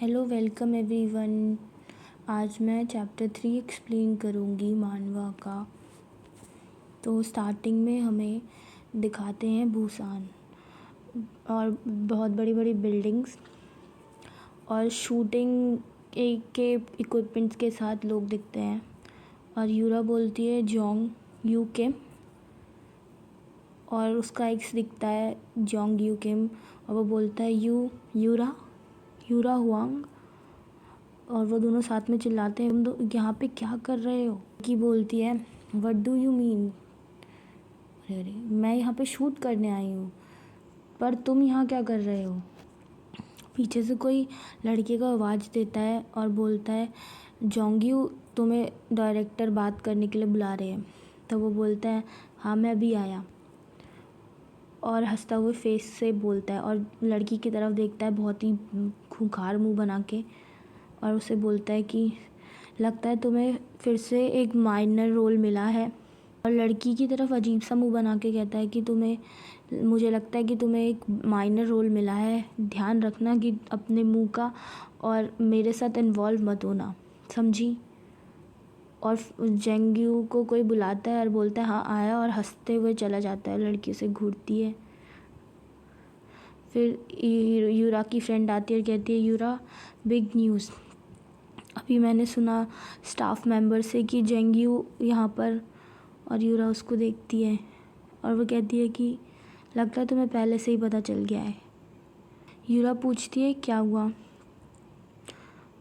Hello welcome everyone. आज मैं chapter 3 explain करूँगी मानवा का। तो स्टार्टिंग में हमें दिखाते हैं बुसान और बहुत बड़ी बड़ी बिल्डिंग्स और शूटिंग के इक्विपमेंट्स के साथ लोग दिखते हैं। और यूरा बोलती है जोंग यू किम और उसका एक्स दिखता है जोंग यू किम और वो बोलता है यूरा हुआंग और वो दोनों साथ में चिल्लाते हैं, तुम यहाँ पे क्या कर रहे हो? की बोलती है व्हाट डू यू मीन? अरे मैं यहाँ पे शूट करने आई हूँ, पर तुम यहाँ क्या कर रहे हो? पीछे से कोई लड़के को आवाज़ देता है और बोलता है जोंग्यू तुम्हें डायरेक्टर बात करने के लिए बुला रहे हैं। तो वो बोलता है हाँ मैं अभी आया और हंसता हुए फेस से बोलता है और लड़की की तरफ देखता है बहुत ही खूंखार मुंह बना के और उसे बोलता है कि लगता है तुम्हें फिर से एक माइनर रोल मिला है। और लड़की की तरफ अजीब सा मुंह बना के कहता है कि मुझे लगता है कि तुम्हें एक माइनर रोल मिला है, ध्यान रखना कि अपने मुंह का और मेरे साथ इन्वॉल्व मत होना, समझी? और जेंग्यू को कोई बुलाता है और बोलता है हाँ आया और हंसते हुए चला जाता है। लड़की उसे घूरती है। फिर यूरा की फ्रेंड आती है और कहती है यूरा बिग न्यूज़, अभी मैंने सुना स्टाफ मेंबर से कि जेंग्यू यहाँ पर। और यूरा उसको देखती है और वो कहती है कि लगता है तुम्हें पहले से ही पता चल गया है। यूरा पूछती है क्या हुआ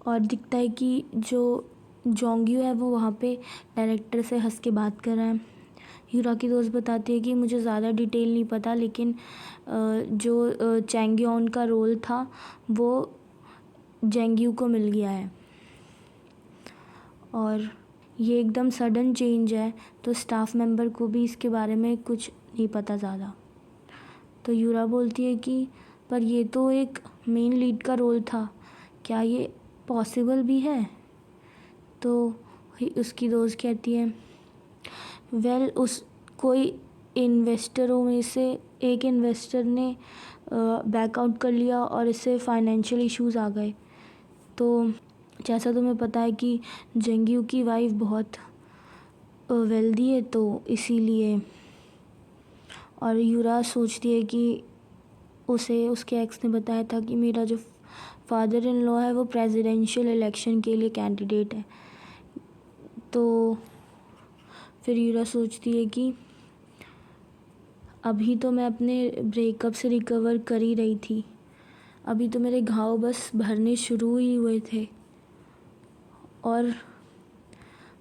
और दिखता है कि जो जोंग्यू है वो वहाँ पे डायरेक्टर से हंस के बात कर रहा है। यूरा की दोस्त बताती है कि मुझे ज़्यादा डिटेल नहीं पता, लेकिन जो चैंग्योन का रोल था वो जेंग्यू को मिल गया है और ये एकदम सडन चेंज है, तो स्टाफ मेंबर को भी इसके बारे में कुछ नहीं पता ज़्यादा। तो यूरा बोलती है कि पर ये तो एक मेन लीड का रोल था, क्या ये पॉसिबल भी है? तो उसकी दोस्त कहती है कोई इन्वेस्टरों में से एक इन्वेस्टर ने बैकआउट कर लिया और इससे फाइनेंशियल इश्यूज़ आ गए। तो जैसा तुम्हें पता है कि जेंग्यू की वाइफ बहुत वेल्दी है, तो इसीलिए। और यूरा सोचती है कि उसे उसके एक्स ने बताया था कि मेरा जो फादर इन लॉ है वो प्रेसिडेंशियल इलेक्शन के लिए कैंडिडेट है। तो फिर यूरा सोचती है कि अभी तो मैं अपने ब्रेकअप से रिकवर कर ही रही थी, अभी तो मेरे घाव बस भरने शुरू ही हुए थे और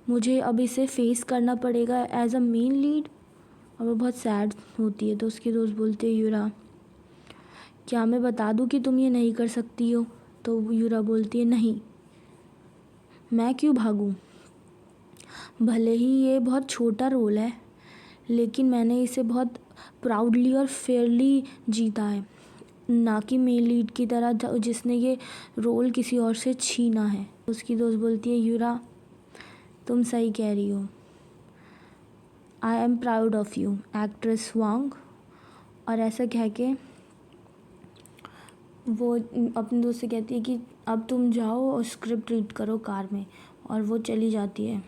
मुझे अब इसे फेस करना पड़ेगा एज अ मेन लीड। और वो बहुत सैड होती है। तो उसकी दोस्त बोलती है यूरा क्या मैं बता दूं कि तुम ये नहीं कर सकती हो? तो यूरा बोलती है नहीं, मैं क्यों भागूं? भले ही ये बहुत छोटा रोल है, लेकिन मैंने इसे बहुत प्राउडली और फेयरली जीता है, ना कि मेन लीड की तरह जिसने ये रोल किसी और से छीना है। उसकी दोस्त बोलती है यूरा तुम सही कह रही हो, I am proud of you actress Wang. और ऐसा कह के वो अपने दोस्त से कहती है कि अब तुम जाओ और स्क्रिप्ट रीड करो कार में। और वो चली जाती है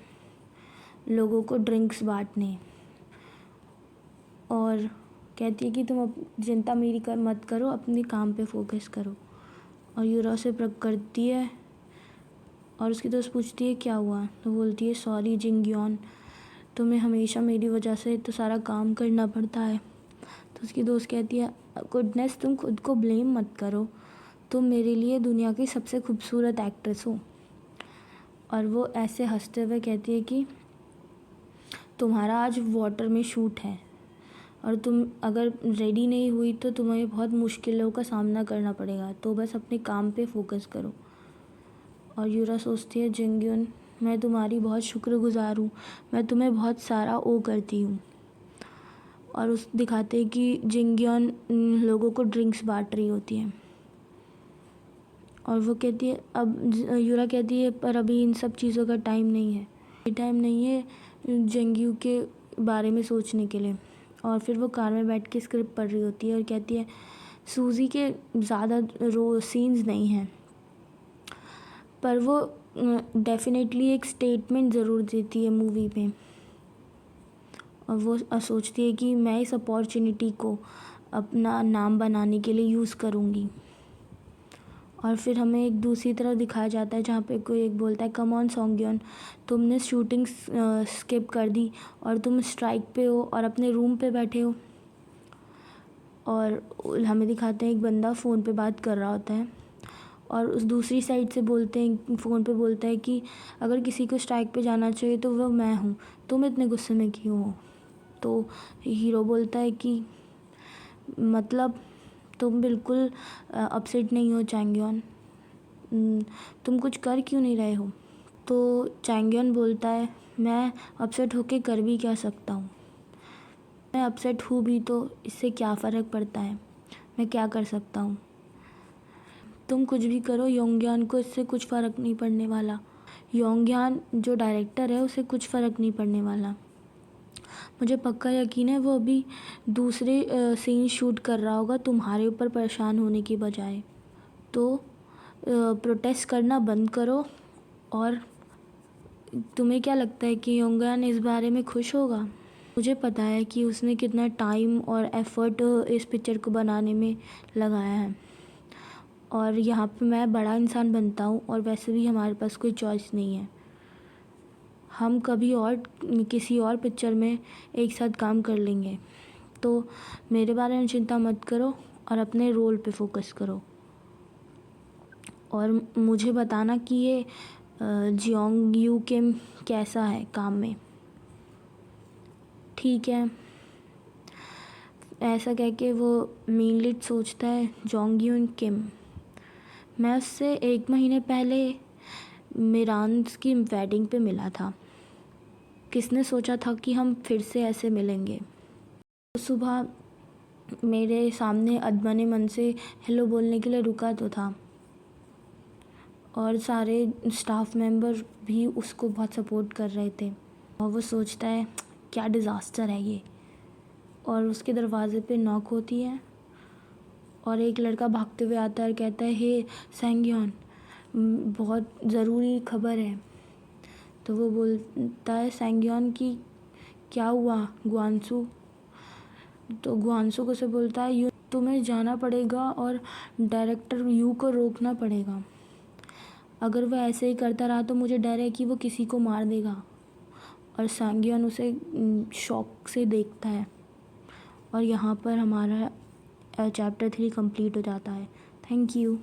लोगों को ड्रिंक्स बांटने और कहती है कि तुम चिंता मेरी मत करो, अपने काम पे फोकस करो। और यूरा से करती है और उसकी दोस्त पूछती है क्या हुआ? तो बोलती है सॉरी जिंगयोन, तुम्हें हमेशा मेरी वजह से तो सारा काम करना पड़ता है। तो उसकी दोस्त कहती है गुडनेस तुम खुद को ब्लेम मत करो, तुम मेरे लिए दुनिया की सबसे खूबसूरत एक्ट्रेस हो। और वो ऐसे हंसते हुए कहती है कि तुम्हारा आज वाटर में शूट है और तुम अगर रेडी नहीं हुई तो तुम्हें बहुत मुश्किलों का सामना करना पड़ेगा, तो बस अपने काम पे फोकस करो। और यूरा सोचती है जिंगयुन मैं तुम्हारी बहुत शुक्रगुजार हूँ, मैं तुम्हें बहुत सारा ओ करती हूँ। और उस दिखाते हैं कि जिंगयन लोगों को ड्रिंक्स बांट रही होती है और वो कहती है अब यूरा कहती है पर अभी इन सब चीज़ों का टाइम नहीं है, ये टाइम नहीं है जेंग्यू के बारे में सोचने के लिए। और फिर वो कार में बैठ के स्क्रिप्ट पढ़ रही होती है और कहती है सूजी के ज़्यादा सीन्स नहीं हैं, पर वो डेफिनेटली एक स्टेटमेंट ज़रूर देती है मूवी में, और वो सोचती है कि मैं इस अपॉर्चुनिटी को अपना नाम बनाने के लिए यूज़ करूँगी। और फिर हमें एक दूसरी तरफ दिखाया जाता है जहाँ पे कोई एक बोलता है, कम ऑन सॉन्गयॉन, तुमने शूटिंग स्किप कर दी और तुम स्ट्राइक पे हो और अपने रूम पे बैठे हो। और हमें दिखाते हैं एक बंदा फ़ोन पे बात कर रहा होता है और उस दूसरी साइड से बोलते हैं, फ़ोन पे बोलता है कि अगर किसी को स्ट्राइक पे जाना चाहिए तो वो मैं हूँ, तुम इतने गुस्से में क्यों हो। तो हीरो बोलता है कि मतलब तुम बिल्कुल अपसेट नहीं हो चैंगयॉन, तुम कुछ कर क्यों नहीं रहे हो। तो चैंगयॉन बोलता है, मैं अपसेट होके कर भी क्या सकता हूँ, मैं अपसेट हूँ भी तो इससे क्या फ़र्क पड़ता है, मैं क्या कर सकता हूँ। तुम कुछ भी करो, योंगयान को इससे कुछ फ़र्क नहीं पड़ने वाला। योंगयान जो डायरेक्टर है उसे कुछ फ़र्क नहीं पड़ने वाला। मुझे पक्का यकीन है वो अभी दूसरे सीन शूट कर रहा होगा तुम्हारे ऊपर परेशान होने की बजाय। तो प्रोटेस्ट करना बंद करो। और तुम्हें क्या लगता है कि योंगयान इस बारे में खुश होगा? मुझे पता है कि उसने कितना टाइम और एफ़र्ट इस पिक्चर को बनाने में लगाया है, और यहाँ पे मैं बड़ा इंसान बनता हूँ और वैसे भी हमारे पास कोई चॉइस नहीं है। हम कभी और किसी और पिक्चर में एक साथ काम कर लेंगे। तो मेरे बारे में चिंता मत करो और अपने रोल पे फोकस करो, और मुझे बताना कि ये जियोंग यू किम कैसा है काम में। ठीक है। ऐसा कह के वो मीनलिट सोचता है, जोंग यून किम, मैं उससे 1 महीने पहले मिरांस की वेडिंग पे मिला था। किसने सोचा था कि हम फिर से ऐसे मिलेंगे। तो सुबह मेरे सामने अदमने मन से हेलो बोलने के लिए रुका तो था, और सारे स्टाफ मेंबर भी उसको बहुत सपोर्ट कर रहे थे। और वो सोचता है क्या डिज़ास्टर है ये, और उसके दरवाज़े पे नॉक होती है और एक लड़का भागते हुए आता है और कहता है, हे सैंगयॉन, बहुत ज़रूरी खबर है। तो वो बोलता है सैंगयॉन की क्या हुआ ग्वानसू। तो ग्वानसू को से बोलता है, यू तुम्हें जाना पड़ेगा और डायरेक्टर यू को रोकना पड़ेगा। अगर वह ऐसे ही करता रहा तो मुझे डर है कि वो किसी को मार देगा। और सैंगयॉन उसे शॉक से देखता है। और यहाँ पर हमारा चैप्टर 3 कंप्लीट हो जाता है। Thank you.